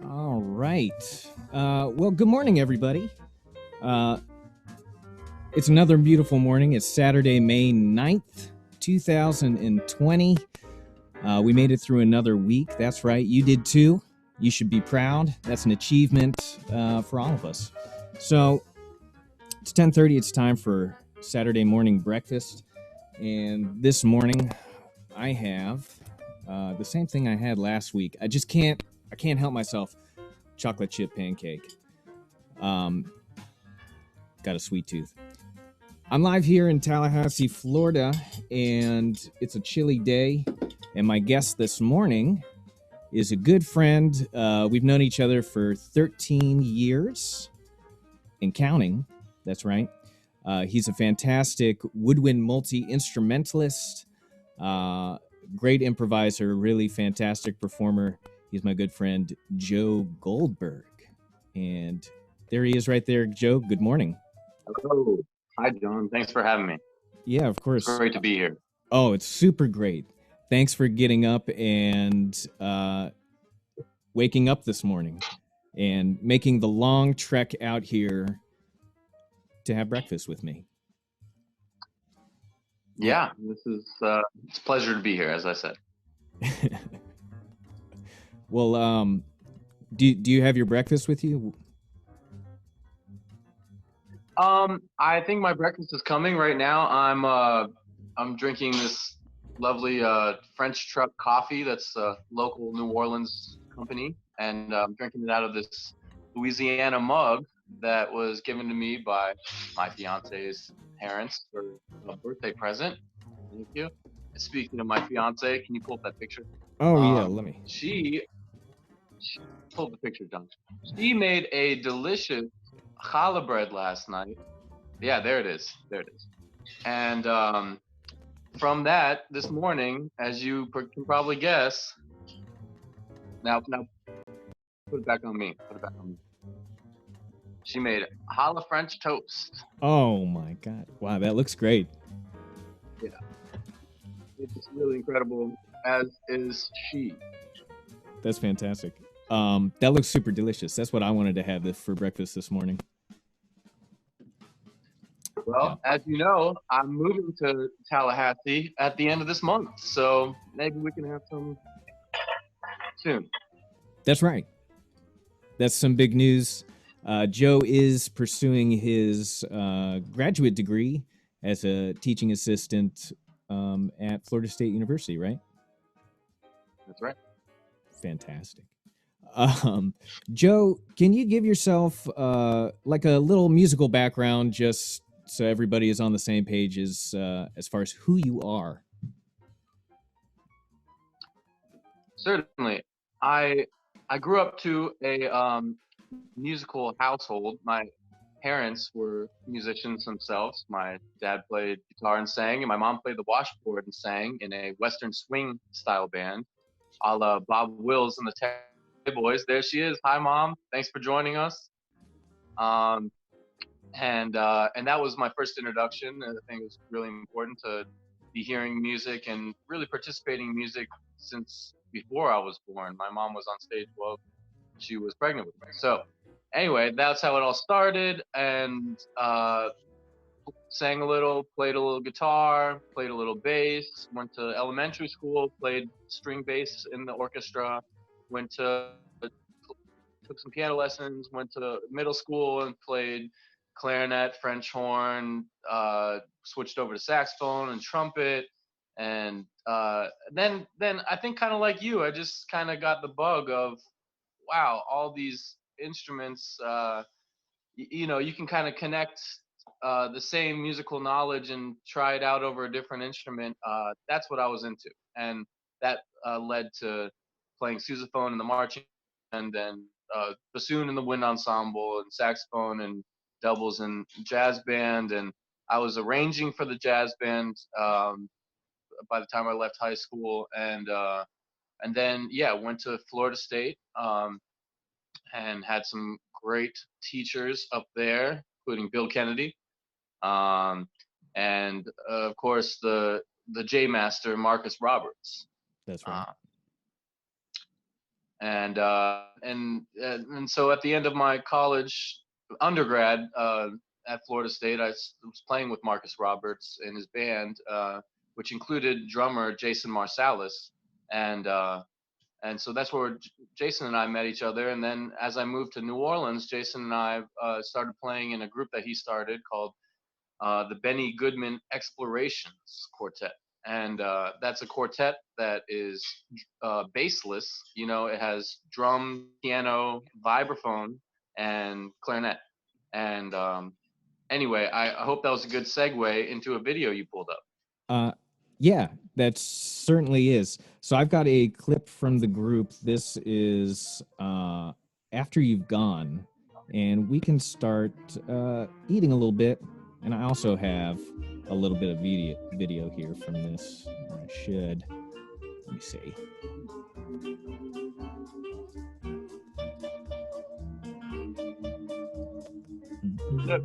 All right. Well, good morning, everybody. Uh, it's another beautiful morning. It's Saturday, May 9th, 2020. We made it through another week. That's right. You did too. You should be proud. That's an achievement for all of us. So it's 10:30. It's time for Saturday morning breakfast. And this morning, I have the same thing I had last week. I can't help myself. Chocolate chip pancake. Um, got a sweet tooth. I'm live here in Tallahassee, Florida, and it's a chilly day. And my guest this morning is a good friend. We've known each other for 13 years and counting. That's right. He's a fantastic woodwind multi-instrumentalist, great improviser, really fantastic performer. He's my good friend, Joe Goldberg. And there he is right there. Joe, good morning. Hello. Hi, John. Thanks for having me. Yeah, of It's course. great to be here. Oh, it's super great. Thanks for getting up and waking up this morning and making the long trek out here to have breakfast with me. Yeah, this is it's a pleasure to be here, as I said. Well, do you have your breakfast with you? I think my breakfast is coming right now. I'm drinking this lovely French truck coffee that's a local New Orleans company, and I'm drinking it out of this Louisiana mug that was given to me by my fiance's parents for a birthday present. Thank you. Speaking of my fiance, can you pull up that picture? Oh yeah, Um, let me. she pulled the picture, John. She made a delicious challah bread last night. Yeah, there it is. There it is. And from that, this morning, as you can probably guess, now put it back on me. Put it back on me. She made challah French toast. Oh my god! Wow, that looks great. Yeah, it's really incredible. As is she. That's fantastic. That looks super delicious. That's what I wanted to have for breakfast this morning. Yeah. Well, as you know, I'm moving to Tallahassee at the end of this month, so maybe we can have some soon. That's right. That's some big news. Joe is pursuing his graduate degree as a teaching assistant at Florida State University, right? That's right. Fantastic. Joe, can you give yourself like a little musical background just so everybody is on the same page as far as who you are? Certainly. I I grew up to a musical household. My parents were musicians themselves. My dad played guitar and sang, and my mom played the washboard and sang in a Western swing style band, a la Bob Wills and the Terry Boys. There she is. Hi, Mom. Thanks for joining us. Um, and that was my first introduction. And I think it was really important to be hearing music and really participating in music since before I was born. My mom was on stage while she was pregnant with me. So anyway, that's how it all started, and sang a little, played a little guitar, played a little bass. Went to elementary school, played string bass in the orchestra. Went to took some piano lessons. Went to middle school and played clarinet, French horn. Switched over to saxophone and trumpet. And then I think kind of like you, I just kind of got the bug of wow, all these instruments. You can kind of connect the same musical knowledge and try it out over a different instrument. That's what I was into, and that led to playing sousaphone in the marching band, and bassoon in the wind ensemble, and saxophone and doubles in jazz band, and I was arranging for the jazz band by the time I left high school, and then yeah, went to Florida State. And had some great teachers up there, including Bill Kennedy, um, and of course the J Master Marcus Roberts. That's right. Uh, And so at the end of my college undergrad at Florida State, was playing with Marcus Roberts and his band, which included drummer Jason Marsalis, and uh, and so that's where Jason and I met each other. And then as I moved to New Orleans, Jason and I started playing in a group that he started called the Benny Goodman Explorations Quartet. And that's a quartet that is bassless. You know, it has drum, piano, vibraphone, and clarinet. And anyway, I hope that was a good segue into a video you pulled up. Uh, yeah, that certainly is. So I've got a clip from the group. This is After You've Gone, and we can start eating a little bit. And I also have a little bit of video here from this. I should. Let me see. Yep.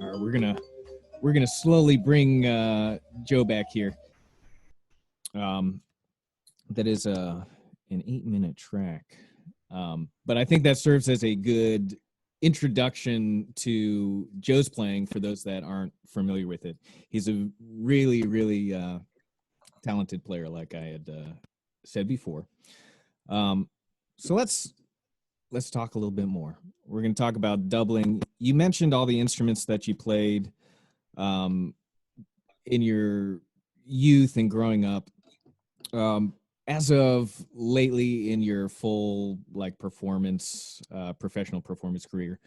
All right, we're gonna slowly bring Joe back here. That is an 8-minute track, but I think that serves as a good introduction to Joe's playing for those that aren't familiar with it. He's a really talented player, like I had said before. So let's talk a little bit more. We're going to talk about doubling. You mentioned all the instruments that you played in your youth and growing up. As of lately in your full performance, professional performance career,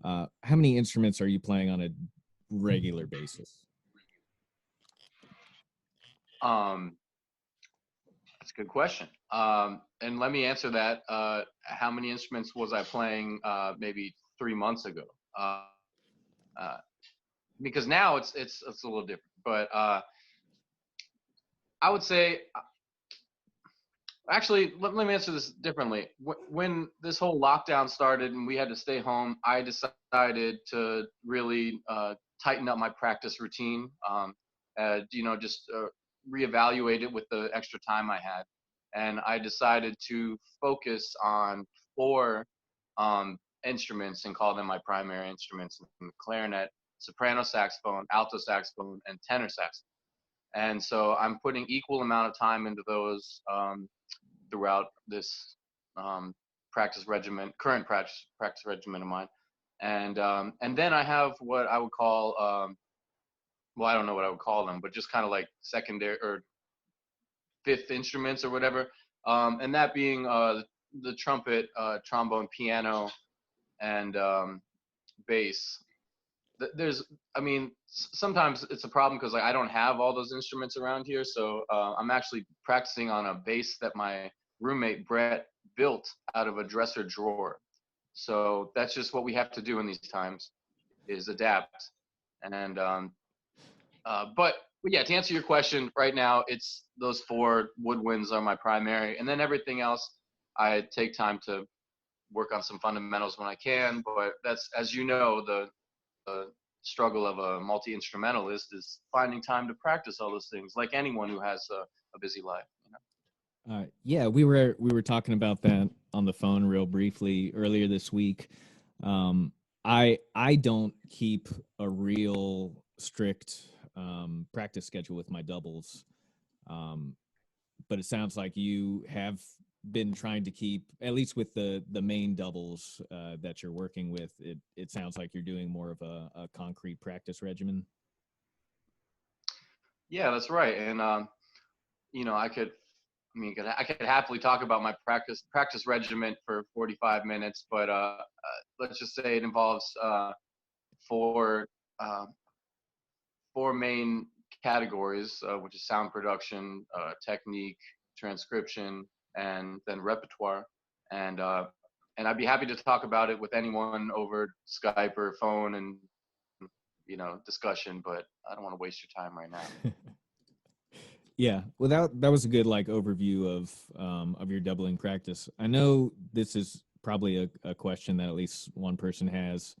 how many instruments are you playing on a regular basis? That's a good question. And let me answer that. How many instruments was I playing maybe 3 months ago? Uh, because now it's a little different. But I would say, actually, let me answer this differently. When this whole lockdown started and we had to stay home, I decided to really tighten up my practice routine. Just reevaluate it with the extra time I had, and I decided to focus on four instruments and call them my primary instruments: clarinet, soprano saxophone, alto saxophone, and tenor saxophone. And so I'm putting equal amount of time into those throughout this um, current practice regimen of mine. And then I have what I would call, well, I don't know what I would call them, but just kind of like secondary or fifth instruments or whatever. And that being the trumpet, trombone, piano, and bass. There's, I mean, sometimes it's a problem because like I don't have all those instruments around here, so I'm actually practicing on a bass that my roommate Brett built out of a dresser drawer. So that's just what we have to do in these times, is adapt. And but yeah, to answer your question, right now it's those four woodwinds are my primary, and then everything else I take time to work on some fundamentals when I can. But that's, as you know, the struggle of a multi-instrumentalist is finding time to practice all those things, like anyone who has a busy life, you know? Yeah, we were talking about that on the phone real briefly earlier this week. I don't keep a real strict practice schedule with my doubles, um, but it sounds like you have been trying to keep, at least with the main doubles that you're working with. It sounds like you're doing more of a concrete practice regimen. Yeah, that's right. And I could happily talk about my practice regimen for 45 minutes, but let's just say it involves four uh, four main categories, which is sound production, technique, transcription, and then repertoire. And and I'd be happy to talk about it with anyone over Skype or phone and discussion, but I don't want to waste your time right now. Yeah, well, that was a good like overview of your doubling practice. I know this is probably a question that at least one person has.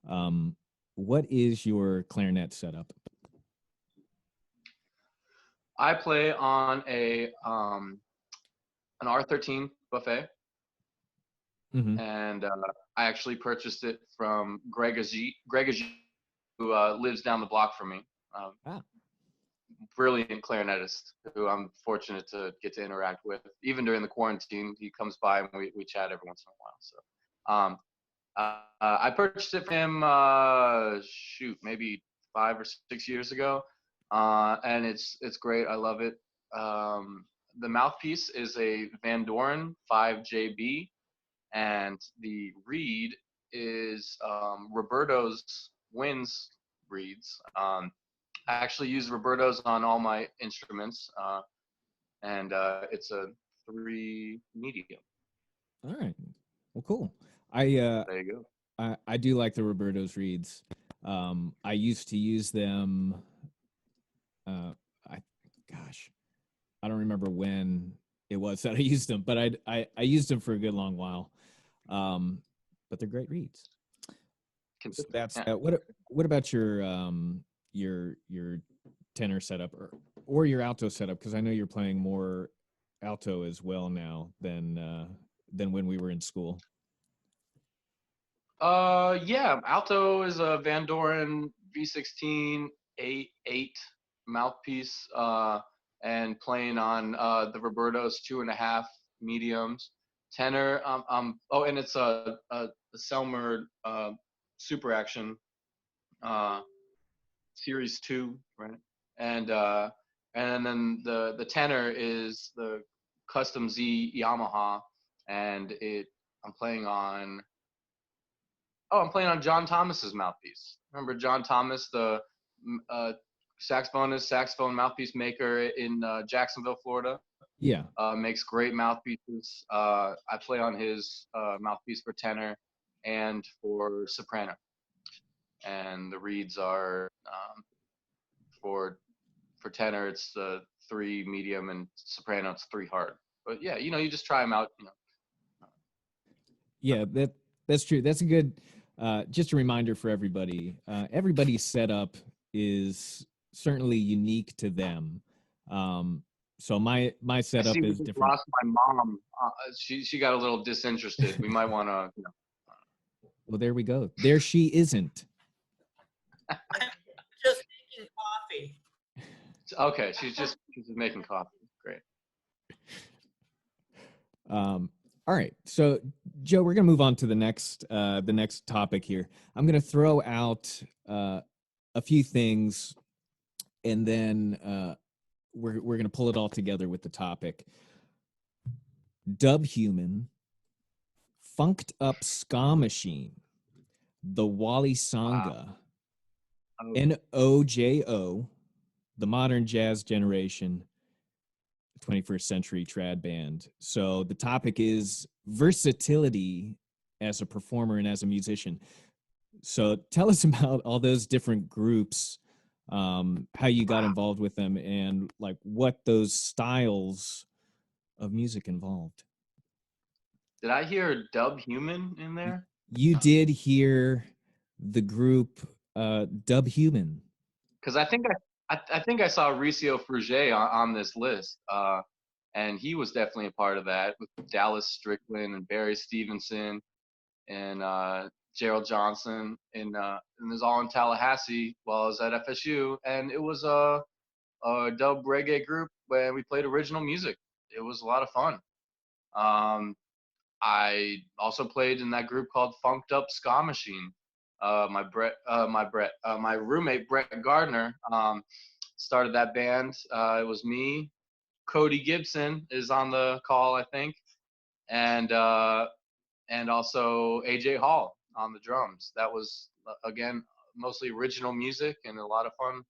Um, what is your clarinet setup? I play on a an R13 buffet, Mm-hmm. and I actually purchased it from Greg Ajit, who lives down the block from me. Um, Ah, Brilliant clarinetist who I'm fortunate to get to interact with. Even during the quarantine, he comes by and we chat every once in a while. So I purchased it from him, maybe 5 or 6 years ago, and it's great. I love it. The mouthpiece is a Van Doren 5JB, and the reed is Roberto's Winds reeds. I actually use Roberto's on all my instruments, and it's a 3 medium. all right. Well, cool. I uh, There you go. I do like the Roberto's reeds. I used to use them. Uh, I gosh, I don't remember when it was that I used them, but I used them for a good long while. Um, but they're great reads. So Consistent. that's Yeah. that. What about your tenor setup or your alto setup? Because I know you're playing more alto as well now than when we were in school. Yeah. Alto is a Van Doren V16 8 mouthpiece, and playing on the Roberto's 2.5 mediums. Tenor, oh, and it's a Selmer Super Action uh, Series 2, right? And uh, and then the tenor is the Custom Z Yamaha, and it I'm playing on I'm playing on John Thomas's mouthpiece. Remember John Thomas, the uh, saxophone mouthpiece maker in Jacksonville, Florida? Yeah. makes great mouthpieces. I play on his mouthpiece for tenor and for soprano, and the reeds are for tenor it's three medium, and soprano it's three hard. But yeah, you just try them out. Yeah, that's true. That's a good just a reminder for everybody. Everybody's setup is certainly unique to them. Um, so my I see setup we is just different. lost my mom. She got a little disinterested. We might want to. Well, there we go. There she isn't. I'm just making coffee. Okay, she's just making coffee. Great. All right, so Joe, we're gonna move on to the next topic here. I'm gonna throw out a few things, and then we're gonna pull it all together with the topic. Dub Human, Funked Up Ska Machine, the Wally Wow. Sangha, Oh, NOJO, the Modern Jazz Generation, 21st Century Trad Band. So the topic is versatility as a performer and as a musician. So tell us about all those different groups, how you got wow. involved with them, and like what those styles of music involved. Did I hear Dub Human in there? You did hear the group Dub Human. Because I think I saw Ricio Fruget on this list, and he was definitely a part of that with Dallas Strickland and Barry Stevenson and Gerald Johnson, and it was all in Tallahassee while I was at FSU, and it was a dub reggae group where we played original music. It was a lot of fun. Um, I also played in that group called Funked Up Ska Machine. My roommate Brett Gardner started that band. It was me. Cody Gibson is on the call, I think, and also AJ Hall on the drums. That was again mostly original music and a lot of fun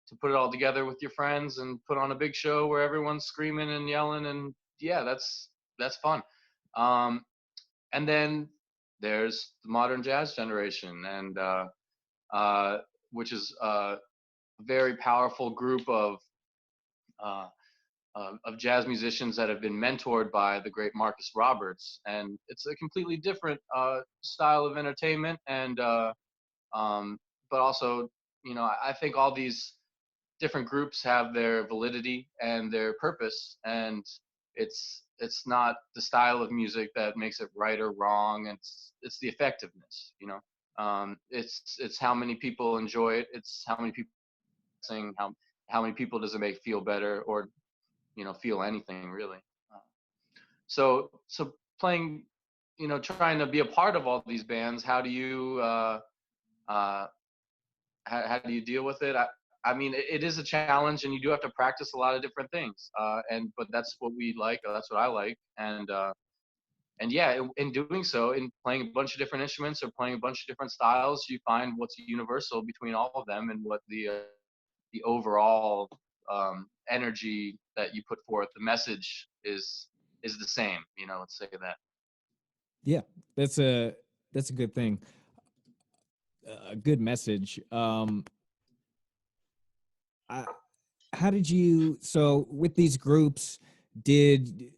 to put it all together with your friends and put on a big show where everyone's screaming and yelling, and yeah, that's fun. Um, and then there's the modern jazz generation, and uh, which is a very powerful group uh, of jazz musicians that have been mentored by the great Marcus Roberts, and it's a completely different style of entertainment, and um, but also, I think all these different groups have their validity and their purpose, and it's not the style of music that makes it right or wrong. It's the effectiveness. It's how many people enjoy it. It's how many people sing. How many people does it make feel better, or feel anything really. Uh, so playing, trying to be a part of all these bands. How do you uh, how do you deal with it? I mean, it is a challenge, and you do have to practice a lot of different things. But that's what we like. That's what I like, and yeah, in doing so, in playing a bunch of different instruments or playing a bunch of different styles, you find what's universal between all of them, and what the overall energy that you put forth, the message is the same. Let's say that. Yeah, that's a good thing. A good message. I, how did you? So with these groups, did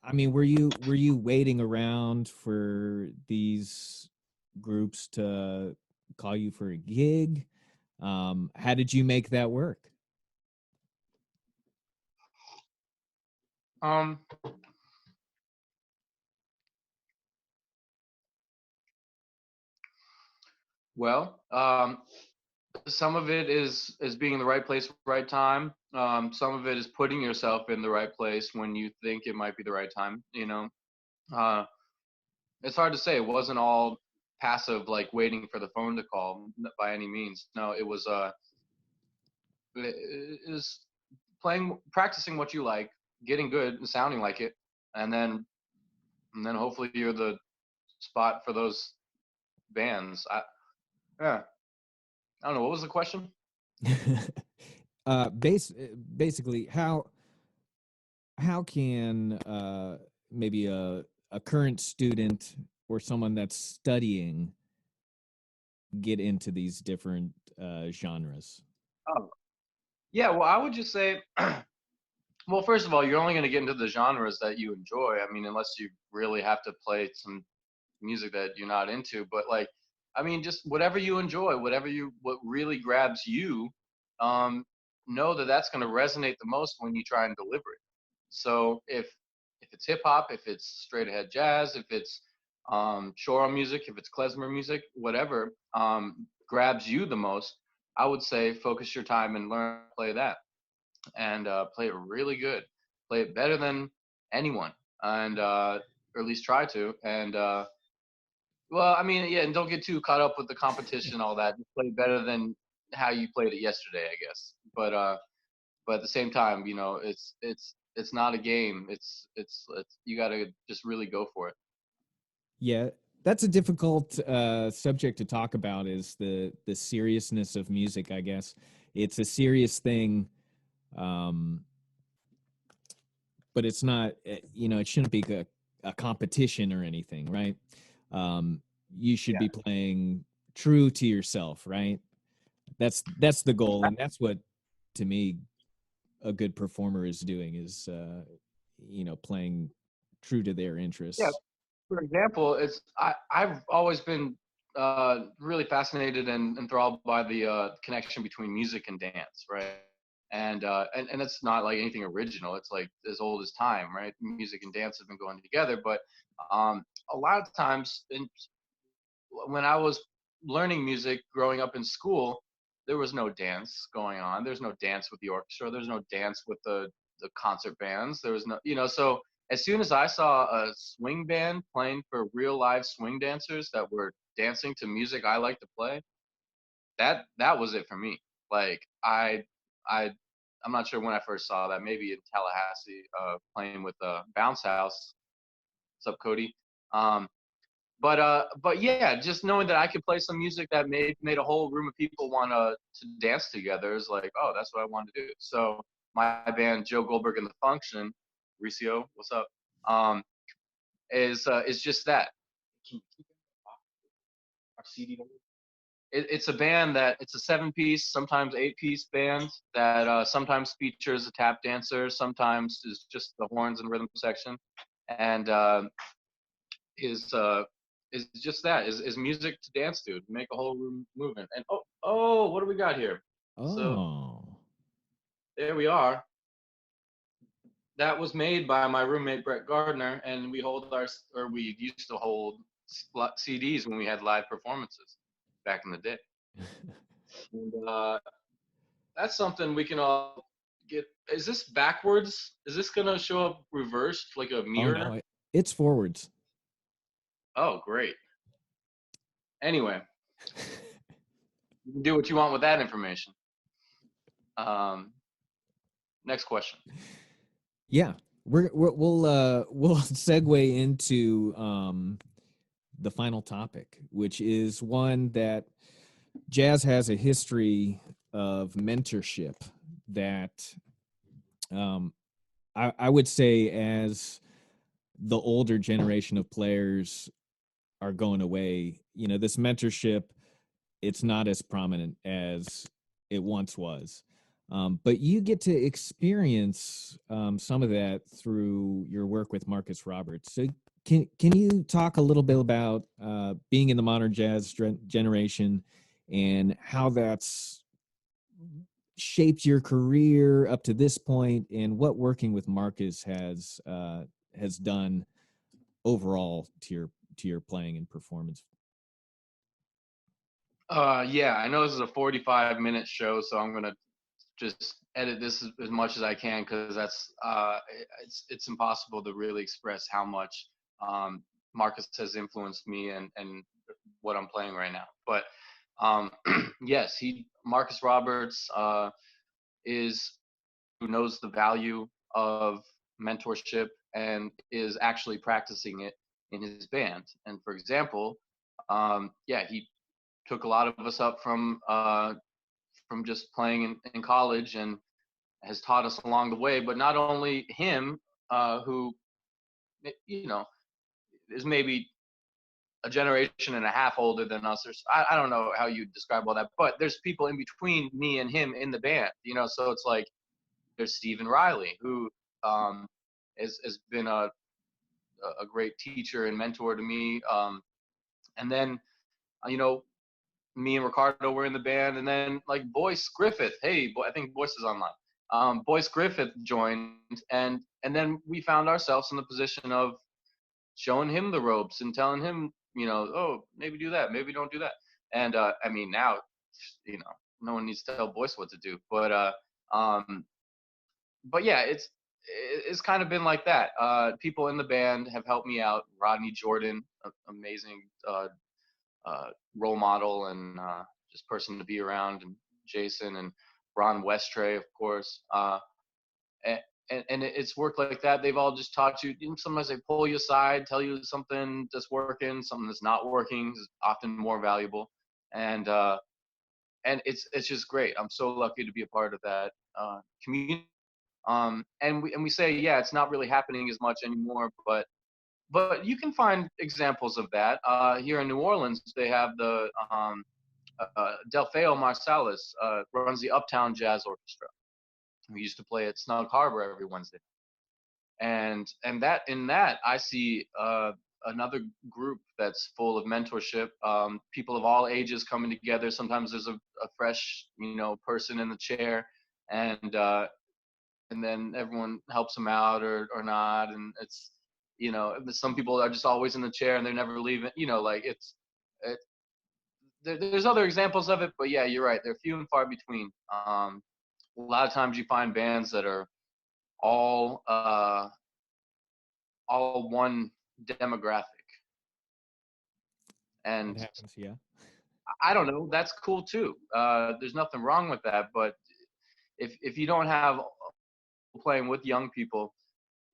I mean were you waiting around for these groups to call you for a gig? How did you make that work? Um, well, some of it is being in the right place, right time. Some of it is putting yourself in the right place when you think it might be the right time. Uh, it's hard to say. It wasn't all passive, like waiting for the phone to call by any means. No, it was practicing what you like, getting good and sounding like it, and then hopefully you're the spot for those bands. Yeah, I don't know. What was the question? Basically, how how can maybe a current student or someone that's studying get into these different genres? Oh, yeah. Well, I would just say, well, first of all, you're only going to get into the genres that you enjoy. I mean, unless you really have to play some music that you're not into. But like, I mean, just whatever you enjoy, what really grabs you, um, know that that's going to resonate the most when you try and deliver it. So if it's hip hop, if it's straight ahead jazz, if it's choral music, if it's klezmer music, whatever grabs you the most, I would say focus your time and learn to play that and play it really good, play it better than anyone, and or at least try to. And well, I mean, yeah, and don't get too caught up with the competition, all that. Just play better than how you played it yesterday, I guess. But at the same time, you know, it's not a game. It's you got to just really go for it. Yeah, that's a difficult subject to talk about. Is the seriousness of music? I guess it's a serious thing, um, but it's not. You know, it shouldn't be a competition or anything, right? You should Yeah. be playing true to yourself, right? That's the goal, and that's what, to me, a good performer is doing is playing true to their Yeah. interests. For example, I've always been really fascinated and enthralled by the connection between music and dance, right? And it's not like anything original. It's like as old as time, right? Music and dance have been going together, but a lot of times when I was learning music growing up in school, there was no dance going on. There's no dance with the orchestra. There's no dance with the concert bands. There was no, you know, so as soon as I saw a swing band playing for real live swing dancers that were dancing to music I like to play, that was it for me. Like I I'm not sure when I first saw that, maybe in Tallahassee, playing with Bounce House. What's up, Cody? Um, but yeah, just knowing that I could play some music that made a whole room of people want to dance together is like, oh, that's what I want to do. So my band, Joe Goldberg and the Function, Ricio, what's up? Um, is just that. Our CD. It's a band that it's a 7-piece, sometimes 8-piece band that sometimes features a tap dancer, sometimes is just the horns and rhythm section, and is uh is just that is music to dance to make a whole room moving. And oh, what do we got here? So Oh, there we are. That was made by my roommate Brett Gardner, and we used to hold CDs when we had live performances back in the day. And that's something we can all get. Is this backwards? Is this gonna show up reversed like a oh mirror? no, it's forwards. Oh, great. Anyway, you can do what you want with that information. Um, Next question. Yeah, we'll segue into the final topic, which is one that jazz has a history of mentorship that um, I would say as the older generation of players are going away, this mentorship, it's not as prominent as it once was. But you get to experience some of that through your work with Marcus Roberts. So can you talk a little bit about being in the modern jazz generation and how that's shaped your career up to this point, and what working with Marcus has done overall to your playing and performance? Yeah, I know this is a 45-minute show, so I'm gonna just edit this as much as I can because it's impossible to really express how much Marcus has influenced me and what I'm playing right now. But yes, he Marcus Roberts is who knows the value of mentorship and is actually practicing it in his band. And for example, yeah, he took a lot of us up from just playing in college and has taught us along the way. But not only him, who, you know, is maybe a generation and a half older than us, or I don't know how you describe all that, but there's people in between me and him in the band, you know. So it's like there's Stephen Riley, who um, has been a great teacher and mentor to me, and then you know, me and Ricardo were in the band, and then like Boyce Griffith. Hey, I think Boyce is online. Boyce Griffith joined, and then we found ourselves in the position of showing him the ropes and telling him, you know, oh, maybe do that, maybe don't do that. And I mean, now, you know, no one needs to tell Boyce what to do. Um, but yeah, it's kind of been like that. People in the band have helped me out. Rodney Jordan, amazing role model and just person to be around, and Jason and Ron Westray, of course. And, and it's worked like that. They've all just taught you. Sometimes they pull you aside, tell you something that's working, something that's not working is often more valuable, and it's just great. I'm so lucky to be a part of that community. And we say, yeah, it's not really happening as much anymore, but you can find examples of that. Here in New Orleans, they have the Delfeo Marsalis runs the Uptown Jazz Orchestra. We used to play at Snug Harbor every Wednesday, and that in that I see another group that's full of mentorship. People of all ages coming together. Sometimes there's a fresh, you know, person in the chair, and and then everyone helps them out or not, and it's, you know, some people are just always in the chair and they're never leaving. You know, like it, there's other examples of it, but yeah, you're right. They're few and far between. A lot of times you find bands that are all all one demographic, That and happens, yeah. I don't know. That's cool too. There's nothing wrong with that, but if you don't have playing with young people,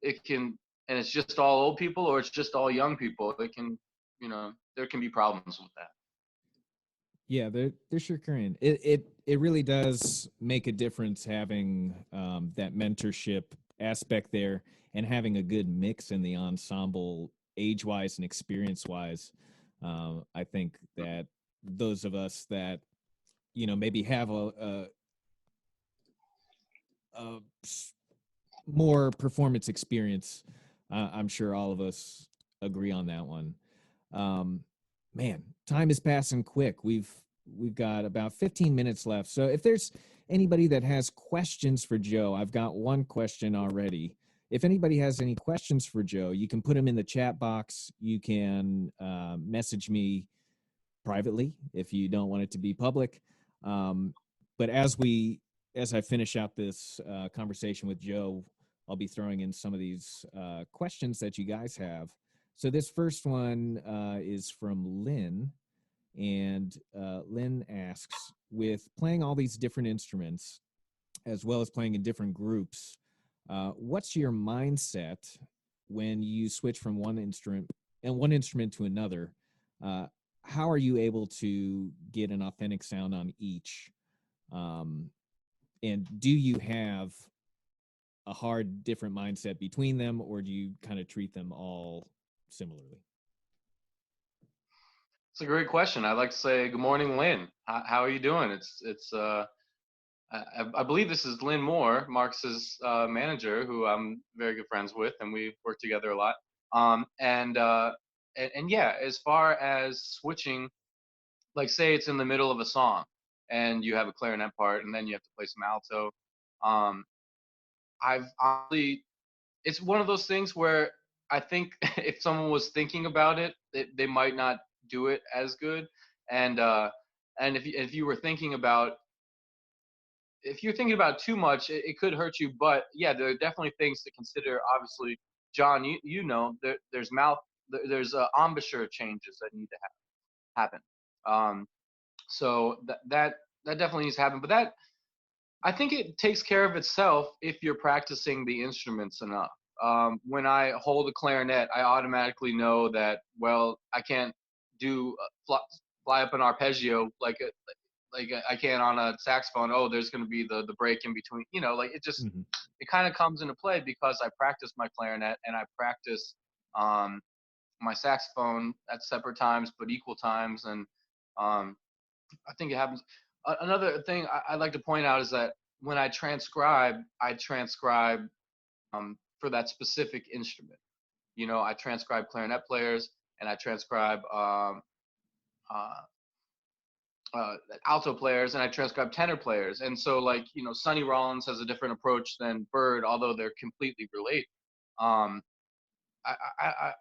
it can, and it's just all old people or it's just all young people. It can, you know, there can be problems with that. Yeah, there sure can. It really does make a difference having that mentorship aspect there, and having a good mix in the ensemble, age wise and experience wise. I think that those of us that, you know, maybe have a more performance experience, I'm sure all of us agree on that one. Um, Man, time is passing quick. We've got about 15 minutes left. So if there's anybody that has questions for Joe, I've got one question already. If anybody has any questions for Joe, you can put them in the chat box. You can message me privately if you don't want it to be public. But as I finish out this conversation with Joe, I'll be throwing in some of these questions that you guys have. So this first one is from Lynn, and Lynn asks, with playing all these different instruments, as well as playing in different groups, what's your mindset when you switch from one instrument to another? How are you able to get an authentic sound on each? And do you have a hard different mindset between them, or do you kind of treat them all similarly? It's a great question. I'd like to say good morning, Lynn. How are you doing? I believe this is Lynn Moore, Marx's manager, who I'm very good friends with, and we work together a lot. And yeah, as far as switching, like say it's in the middle of a song, and you have a clarinet part, and then you have to play some alto. Um, I've honestly, it's one of those things where I think if someone was thinking about it, they might not do it as good. And and if you were thinking about, if you're thinking about too much, it could hurt you. But yeah, there are definitely things to consider. Obviously, John, you know, there's embouchure changes that need to happen. So that definitely needs to happen. But that, I think it takes care of itself if you're practicing the instruments enough. When I hold a clarinet, I automatically know that, well, I can't do fly up an arpeggio like I can't on a saxophone. Oh, there's going to be the break in between. Like it kind of comes into play because I practice my clarinet and I practice my saxophone at separate times but equal times, and I think it happens. Another thing I'd like to point out is that when I transcribe for that specific instrument. I transcribe clarinet players and I transcribe uh, alto players and I transcribe tenor players. And so, like, Sonny Rollins has a different approach than Bird, although they're completely related. Um, I, I, I,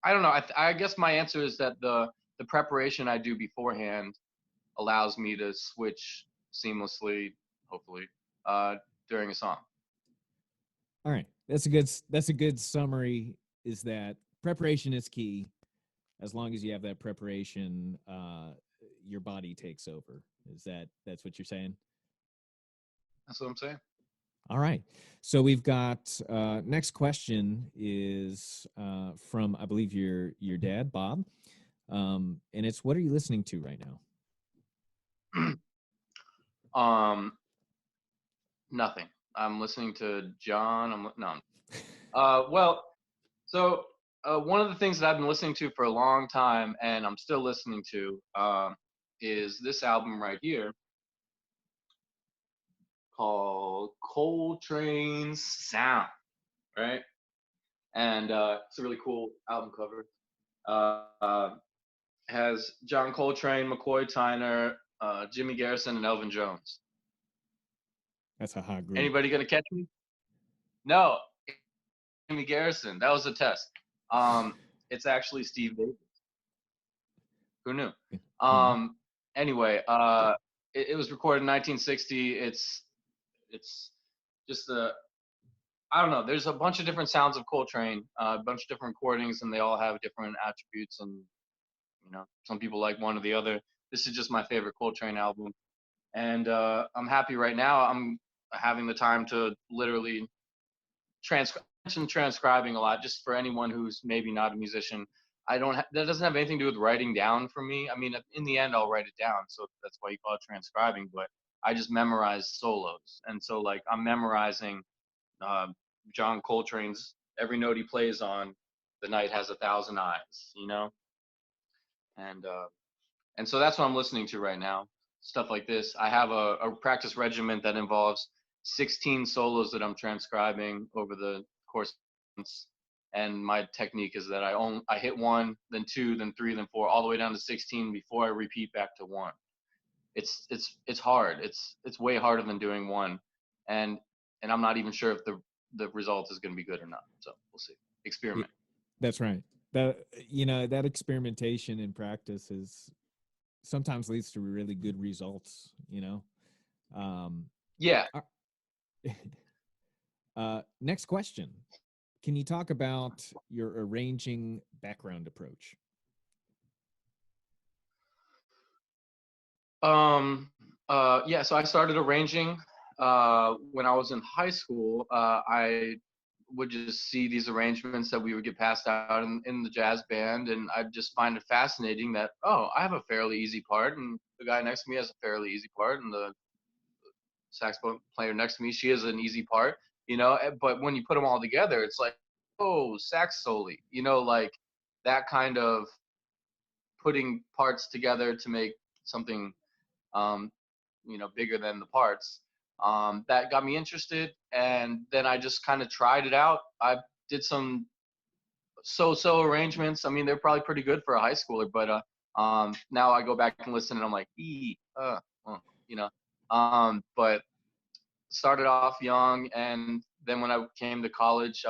I don't know. I guess my answer is that the preparation I do beforehand allows me to switch seamlessly, hopefully, during a song. All right. That's a good summary, is that preparation is key. As long as you have that preparation, your body takes over. That's what you're saying? That's what I'm saying. All right. So we've got next question is from, I believe, your dad, Bob. And it's, what are you listening to right now? Nothing. I'm listening to John. Well, so one of the things that I've been listening to for a long time, and I'm still listening to, is this album right here called Coltrane's Sound, right? And it's a really cool album cover. Has John Coltrane, McCoy Tyner, Jimmy Garrison, and Elvin Jones. That's a hot group. Anybody gonna catch me? No, Jimmy Garrison. That was a test. It's actually Steve Davis. Who knew? Anyway, it was recorded in 1960. It's just I don't know. There's a bunch of different sounds of Coltrane, a bunch of different recordings, and they all have different attributes. And some people like one or the other. This is just my favorite Coltrane album, and I'm happy right now. I'm having the time to literally transcribing a lot. Just for anyone who's maybe not a musician, that doesn't have anything to do with writing down for me. I mean, in the end, I'll write it down, so that's why you call it transcribing. But I just memorize solos, and so, like, I'm memorizing John Coltrane's every note he plays on "The Night Has a Thousand Eyes," and so that's what I'm listening to right now. Stuff like this. I have a practice regimen that involves 16 solos that I'm transcribing over the course of months. And my technique is that I hit 1, then 2, then 3, then 4, all the way down to 16 before I repeat back to 1. It's hard. It's way harder than doing 1, and I'm not even sure if the result is going to be good or not. So we'll see. Experiment. That's right. That experimentation in practice sometimes leads to really good results. Yeah. Next question. Can you talk about your arranging background approach? Yeah, so I started arranging when I was in high school. I would just see these arrangements that we would get passed out in the jazz band, and I'd just find it fascinating that, oh, I have a fairly easy part, and the guy next to me has a fairly easy part, and the saxophone player next to me, she has an easy part, but when you put them all together, it's like, oh, sax soli, like that kind of putting parts together to make something bigger than the parts. That got me interested, and then I just kind of tried it out. I did some so arrangements. I mean, they're probably pretty good for a high schooler, but now I go back and listen, and I'm like, but started off young, and then when I came to college,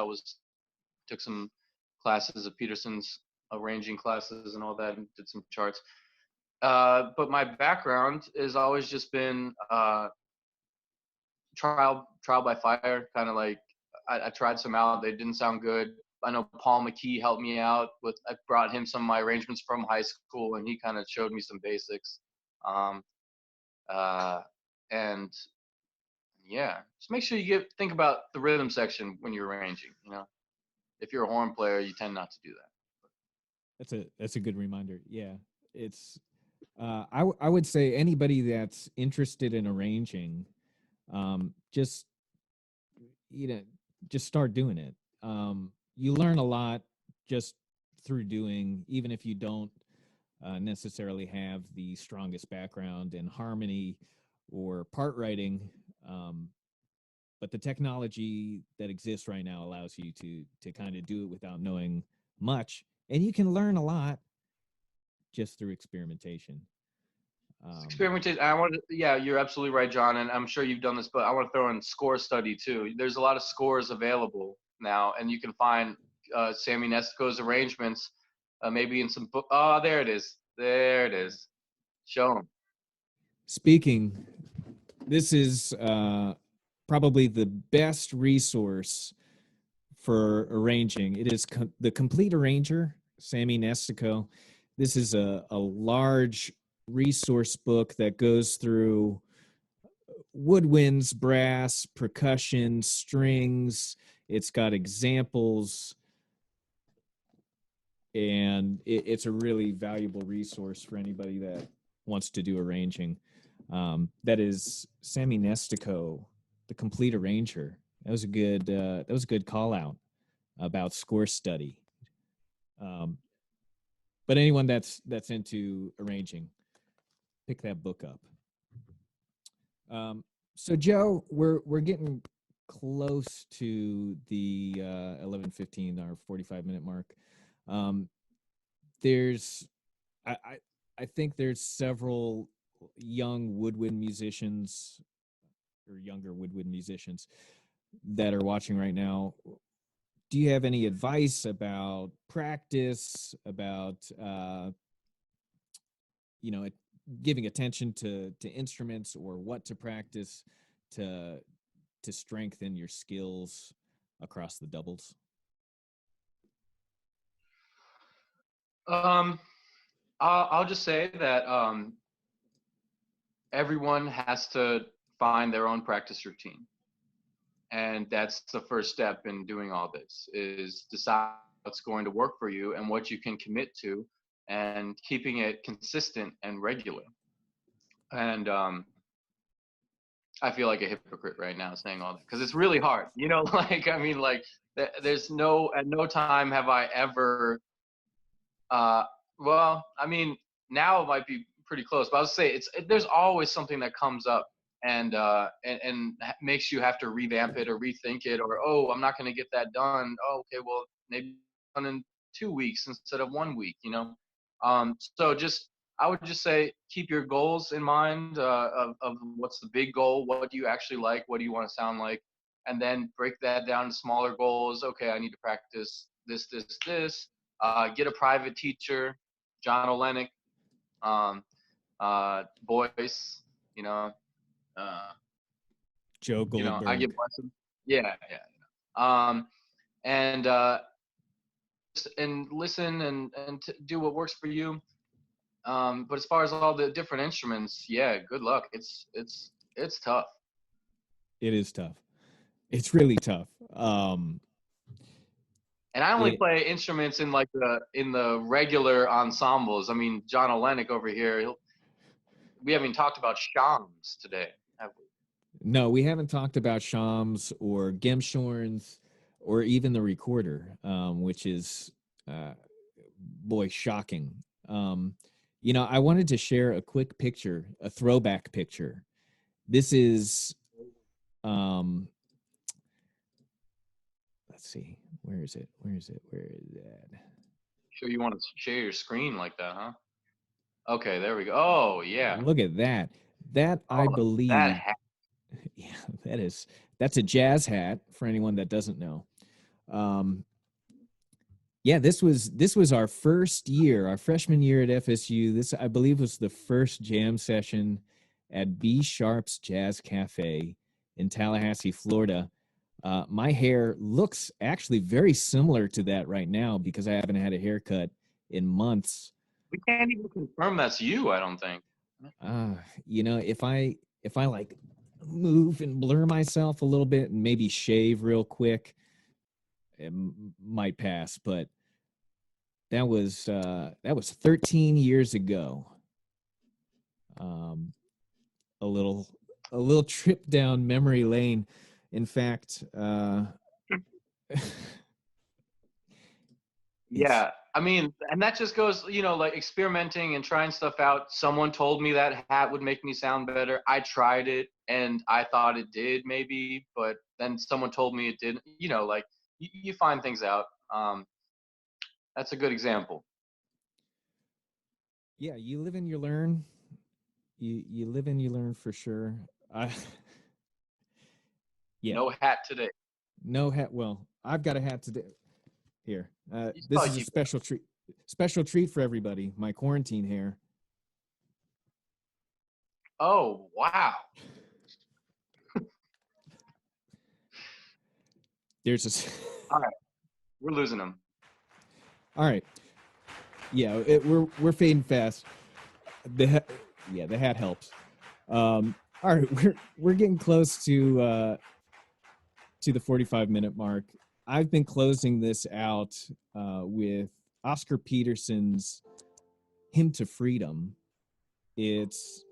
took some classes of Peterson's arranging classes and all that, and did some charts. But my background has always just been trial by fire, kind of like I tried some out. They didn't sound good. I know Paul McKee helped me out I brought him some of my arrangements from high school, and he kind of showed me some basics. And yeah, just make sure you think about the rhythm section when you're arranging. If you're a horn player, you tend not to do that. That's a good reminder. Yeah, it's I would say anybody that's interested in arranging, just you know, just start doing it. You learn a lot just through doing, even if you don't necessarily have the strongest background in harmony or part writing. Um, but the technology that exists right now allows you to kind of do it without knowing much, and you can learn a lot just through experimentation. Um, Experimentation. I want to, yeah, you're absolutely right, John, and I'm sure you've done this, but I want to throw in score study too. There's a lot of scores available now, and you can find Sammy Nestico's arrangements, maybe in some book. Oh, there it is. There it is. Show 'em. Speaking, this is probably the best resource for arranging. It is the Complete Arranger, Sammy Nestico. This is a large resource book that goes through woodwinds, brass, percussion, strings. It's got examples, and it's a really valuable resource for anybody that wants to do arranging. That is Sammy Nestico, the Complete Arranger. That was a good call out about score study. Um, but anyone that's into arranging, pick that book up. So Joe, we're getting close to the 11:15, our 45-minute mark. There's I, I I think there's several young woodwind musicians or younger woodwind musicians that are watching right now. Do you have any advice about practice, about you know, giving attention to instruments, or what to practice to to strengthen your skills across the doubles? Um, I'll just say that everyone has to find their own practice routine, and that's the first step in doing all this: is decide what's going to work for you and what you can commit to, and keeping it consistent and regular. And I feel like a hypocrite right now saying all that because it's really hard. You know, like I mean, like there's no at no time have I ever. Uh, well, I mean, now it might be pretty close, but I would say there's always something that comes up and makes you have to revamp it or rethink it, or oh, I'm not going to get that done. Oh, okay, well maybe done in 2 weeks instead of 1 week. You know, so just I would just say keep your goals in mind of what's the big goal, what do you actually like, what do you want to sound like, and then break that down to smaller goals. Okay, I need to practice this. Get a private teacher, John Olenek, Boyce, you know, uh, Joe I Goldberg. give lessons. Yeah, yeah. And and listen and do what works for you. But as far as all the different instruments, yeah, good luck. It's tough. It is tough. It's really tough. And I only It, play instruments in like the regular ensembles. I mean, John Olenek over here, we haven't even talked about shams today, have we? no, we haven't talked about shams or gemshorns or even the recorder, which is, uh, boy, shocking. You know, I wanted to share a quick picture, a throwback picture. This is, um, let's see, where is it? Where is it? Where is that? Sure you want to share your screen like that, huh? Okay, there we go. Oh yeah. Look at that. That I Oh, that believe, hat. yeah, that's a jazz hat for anyone that doesn't know. Um, yeah, this was our first year, our freshman year at FSU. This, I believe, was the first jam session at B Sharp's Jazz Cafe in Tallahassee, Florida. My hair looks actually very similar to that right now because I haven't had a haircut in months. We can't even confirm that's you, I don't think. Uh, you know, if I like move and blur myself a little bit and maybe shave real quick, it might pass. But that was 13 years ago. a little trip down memory lane. In fact, Yeah, I mean, and that just goes, like experimenting and trying stuff out. Someone told me that hat would make me sound better. I tried it and I thought it did maybe, but then someone told me it didn't. Like you find things out. That's a good example. Yeah, you live and you learn. You live and you learn for sure. Yeah. No hat today. No hat. Well, I've got a hat today. Here, You should this probably is a keep it. special treat. Special treat for everybody. My quarantine hair. Oh, wow. There's a. All right, we're losing them. All right. Yeah, we're fading fast. The hat helps. All right, we're getting close to the 45-minute mark. I've been closing this out with Oscar Peterson's "Hymn to Freedom." It's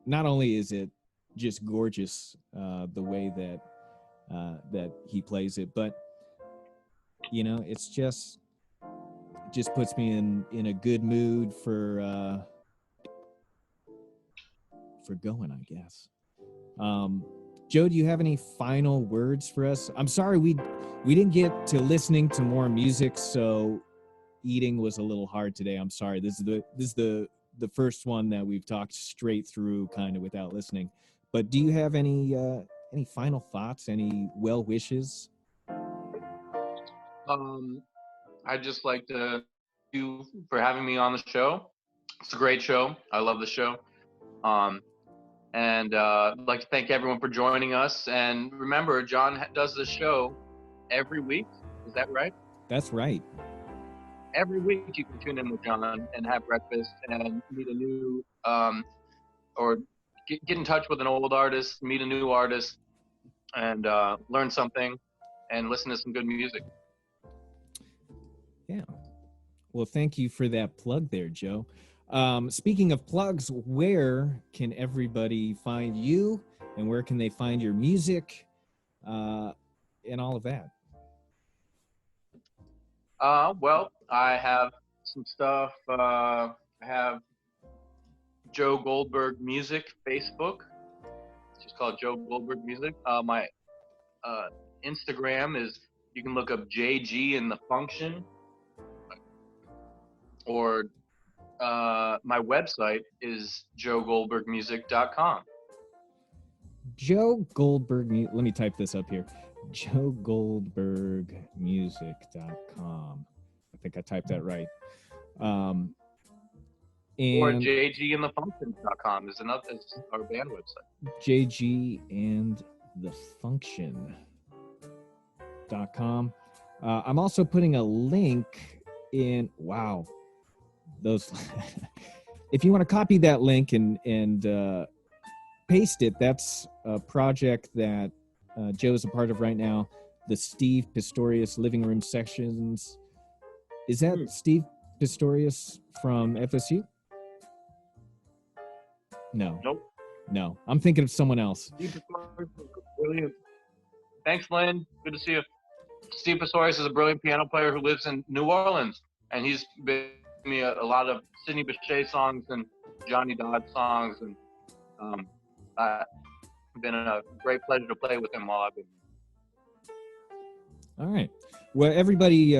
not only is it just gorgeous the way that he plays it, but it's just puts me in a good mood for going, I guess. Joe, do you have any final words for us? I'm sorry we didn't get to listening to more music, so eating was a little hard today. I'm sorry. This is the first one that we've talked straight through kind of without listening. But do you have any final thoughts, any well wishes? I'd just like to thank you for having me on the show. It's a great show. I love the show. And I'd like to thank everyone for joining us. And remember, John does the show every week. Is that right? That's right. Every week you can tune in with John and have breakfast and meet a new, or get in touch with an old artist, meet a new artist, and learn something and listen to some good music. Yeah. Well, thank you for that plug there, Joe. Speaking of plugs, where can everybody find you, and where can they find your music, and all of that? Well, I have some stuff. I have Joe Goldberg Music Facebook. It's just called Joe Goldberg Music. My Instagram is, you can look up JG in the Function, or my website is joegoldbergmusic.com. Joe Goldberg. Let me type this up here. joegoldbergmusic.com. I think I typed that right. Or jginthefunction.com is our band website. jginthefunction.com. I'm also putting a link in. Wow, those. If you want to copy that link and paste it, that's a project that Joe's a part of right now. The Steve Pistorius Living Room Sections. Is that Steve Pistorius from FSU? No. Nope. No, I'm thinking of someone else. Brilliant. Thanks, Lynn. Good to see you. Steve Pistorius is a brilliant piano player who lives in New Orleans, and he's been me a lot of Sidney Bechet songs and Johnny Dodd songs, and it's been a great pleasure to play with him while I've been here. All right. Well, everybody,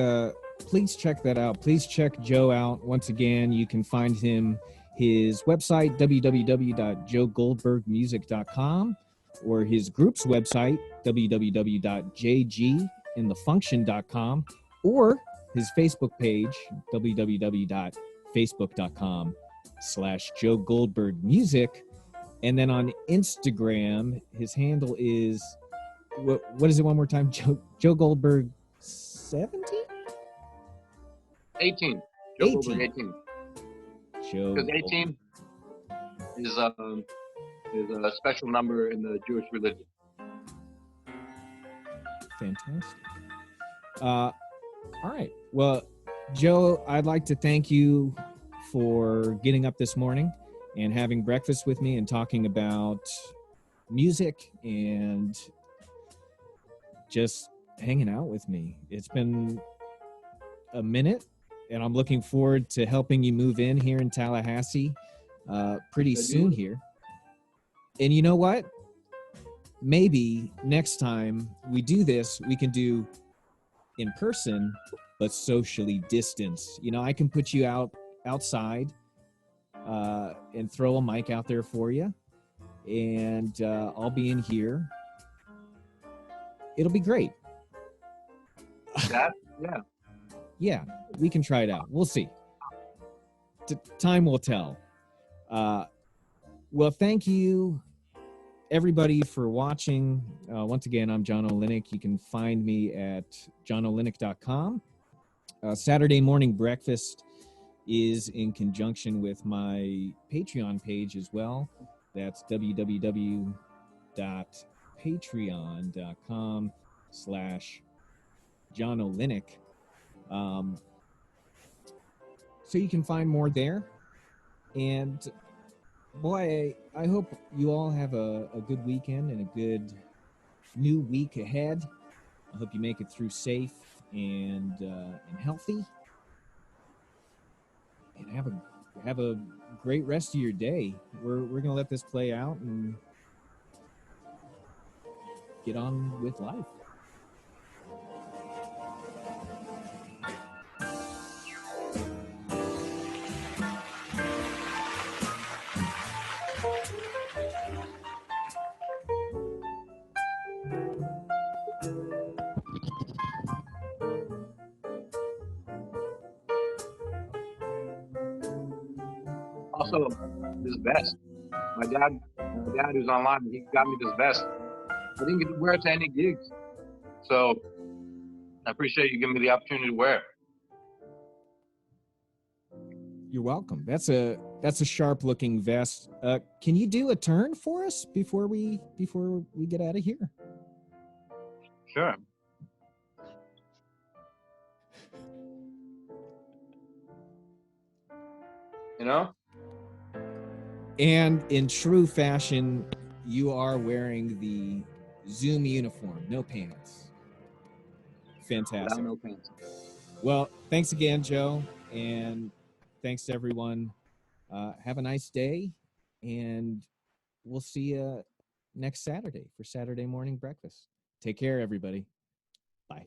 please check that out. Please check Joe out. Once again, you can find his website, www.joegoldbergmusic.com, or his group's website, www.jginthefunction.com, or his Facebook page, www.facebook.com/Joe Goldberg Music. And then on Instagram, his handle is, what is it one more time? Joe Goldberg 17? 18. Joe 18. Goldberg 18. Joe Because 18 is a special number in the Jewish religion. Fantastic. All right. Well, Joe, I'd like to thank you for getting up this morning and having breakfast with me and talking about music and just hanging out with me. It's been a minute, and I'm looking forward to helping you move in here in Tallahassee pretty soon here. And you know what? Maybe next time we do this, we can do in person, but socially distanced. You know, I can put you outside and throw a mic out there for you, and I'll be in here. It'll be great. Yeah. Yeah, we can try it out. We'll see. Time will tell. Well, thank you, everybody, for watching. Once again, I'm John Olenek. You can find me at johnolenek.com. Saturday Morning Breakfast is in conjunction with my Patreon page as well. That's www.patreon.com/John Olenek. So you can find more there. And boy, I hope you all have a good weekend and a good new week ahead. I hope you make it through safe and healthy, and have a great rest of your day. We're gonna let this play out and get on with life. Also, this vest. My dad who's online, he got me this vest. I didn't get to wear it to any gigs, so I appreciate you giving me the opportunity to wear it. You're welcome. That's a sharp looking vest. Can you do a turn for us before we get out of here? Sure. You know? And in true fashion, you are wearing the Zoom uniform, no pants. Fantastic. Without no pants. Well, thanks again, Joe, and thanks to everyone. Have a nice day, and we'll see you next Saturday for Saturday Morning Breakfast. Take care, everybody. Bye.